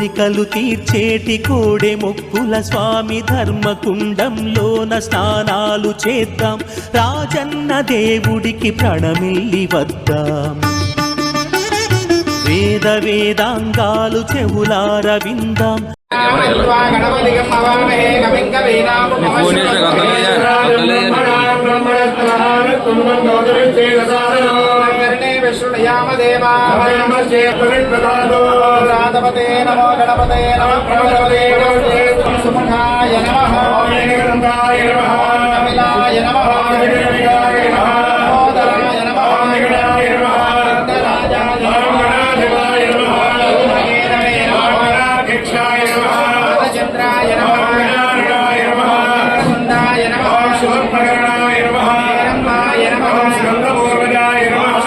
కోరికలు తీర్చేటి కోడె మొక్కుల స్వామి ధర్మకుండంలోన స్నానాలు చేద్దాం, రాజన్న దేవుడికి ప్రణమిల్లి వద్దాం. వేద వేదాంగాలు చెవులార విందాం. రాధపతే నమో గణపతే నమః ప్రమదపతే సుముఖాయ నమః కపిలాయ నమః మోదరాయ నమః చంద్రాయ నమః సుందాయ నమః శుభప్రకరణాయ నమః రమ్మాయ నమః శుభపూర్వజాయ నమః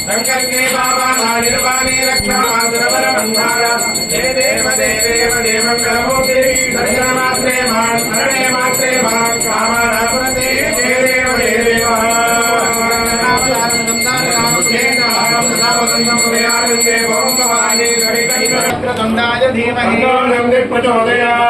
సంకల్పే బాబా నిర్వాణి రక్షామాసురవరమంధార హే దేవ దేవేవ దేవంగళమూర్తి దర్శనమాత్రే మాం స్మరణే మాత్రే మాం కామానాపురతే హే దేవ దేవేవ దండాయ ధీమహి ప్రచోదయాత్.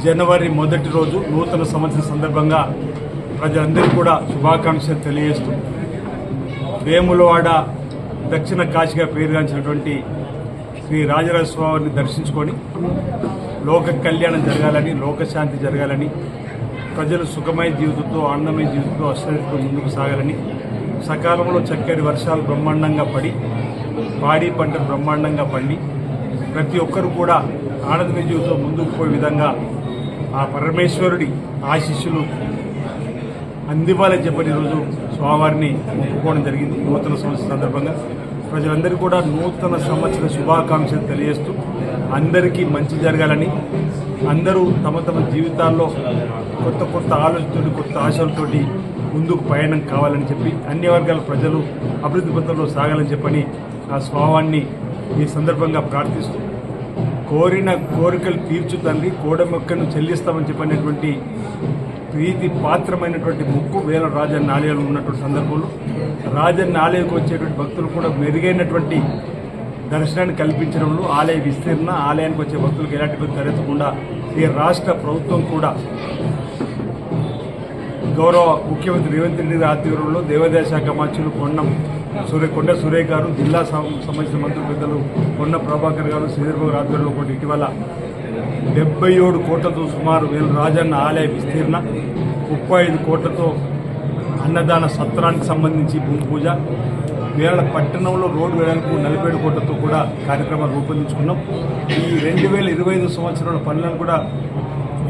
జనవరి మొదటి రోజు నూతన సంవత్సరం సందర్భంగా ప్రజలందరికీ కూడా శుభాకాంక్షలు తెలియజేస్తూ వేములవాడ దక్షిణ కాశీగా పేరుగాంచినటువంటి శ్రీ రాజరాజస్వామిని దర్శించుకొని లోక కళ్యాణం జరగాలని, లోకశాంతి జరగాలని, ప్రజలు సుఖమయ జీవితంతో ఆనందమయ జీవితంతో అశ్వతో ముందుకు సాగాలని, సకాలంలో చక్కటి వర్షాలు బ్రహ్మాండంగా పడి పాడి పంటలు బ్రహ్మాండంగా పండి ప్రతి ఒక్కరు కూడా ఆనందమయ జీవితంతో ముందుకు పోయే విధంగా ఆ పరమేశ్వరుడి ఆశీస్సులు అందివ్వాలని చెప్పని ఈరోజు స్వామివారిని మొక్కుకోవడం జరిగింది. నూతన సంవత్సరం సందర్భంగా ప్రజలందరికీ కూడా నూతన సంవత్సర శుభాకాంక్షలు తెలియజేస్తూ అందరికీ మంచి జరగాలని, అందరూ తమ తమ జీవితాల్లో కొత్త కొత్త ఆలోచనతోటి, కొత్త ఆశలతోటి ముందుకు పయనం కావాలని చెప్పి అన్ని వర్గాల ప్రజలు అభివృద్ధి పథంలో సాగాలని చెప్పని ఆ స్వామివారిని ఈ సందర్భంగా ప్రార్థిస్తూ, కోరిన కోరికలు తీర్చు తండ్రి, కోడమొక్కను చెల్లిస్తామని చెప్పినటువంటి ప్రీతి పాత్రమైనటువంటి ముక్కు వేల రాజన్న ఆలయాలు ఉన్నటువంటి సందర్భంలో రాజన్న ఆలయంకి వచ్చేటువంటి భక్తులు కూడా మెరుగైనటువంటి దర్శనాన్ని కల్పించడంలో ఆలయ విస్తీర్ణ, ఆలయానికి వచ్చే భక్తులకు ఎలాంటి ఇబ్బంది తలెత్తకుండా ఈ రాష్ట్ర ప్రభుత్వం కూడా గౌరవ ముఖ్యమంత్రి రేవంత్ రెడ్డి గారి ఆధ్వర్యంలో దేవాదాయ శాఖ మంత్రులు కొండ సురేఖ్ గారు, జిల్లా సంబంధించిన మంత్రులు పెద్దలు కొండ ప్రభాకర్ గారు, శ్రీధర్ గారు ఆధ్వర్యంలో కూడా ఇటీవల 77 కోట్లతో సుమారు వేల రాజన్న ఆలయ విస్తీర్ణ, 35 కోట్లతో అన్నదాన సత్రానికి సంబంధించి భూమి పూజ, వేళ పట్టణంలో రోడ్డు వేయడానికి 47 కోట్లతో కూడా కార్యక్రమాలు రూపొందించుకున్నాం. ఈ 2025 సంవత్సరాల పనులను కూడా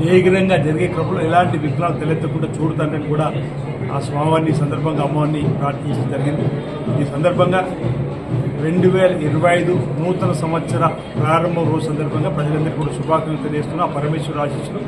వేగంగా జరిగే క్రమంలో ఎలాంటి విఘ్నాలు తలెత్తకుండా చూడతానని కూడా ఆ స్వామివారిని సందర్భంగా అమ్మవారిని ప్రార్థించడం జరిగింది. ఈ సందర్భంగా 2025 నూతన సంవత్సర ప్రారంభం రోజు సందర్భంగా ప్రజలందరికీ కూడా శుభాకాంక్షలు తెలియజేస్తున్నా. పరమేశ్వర ఆశీస్సులు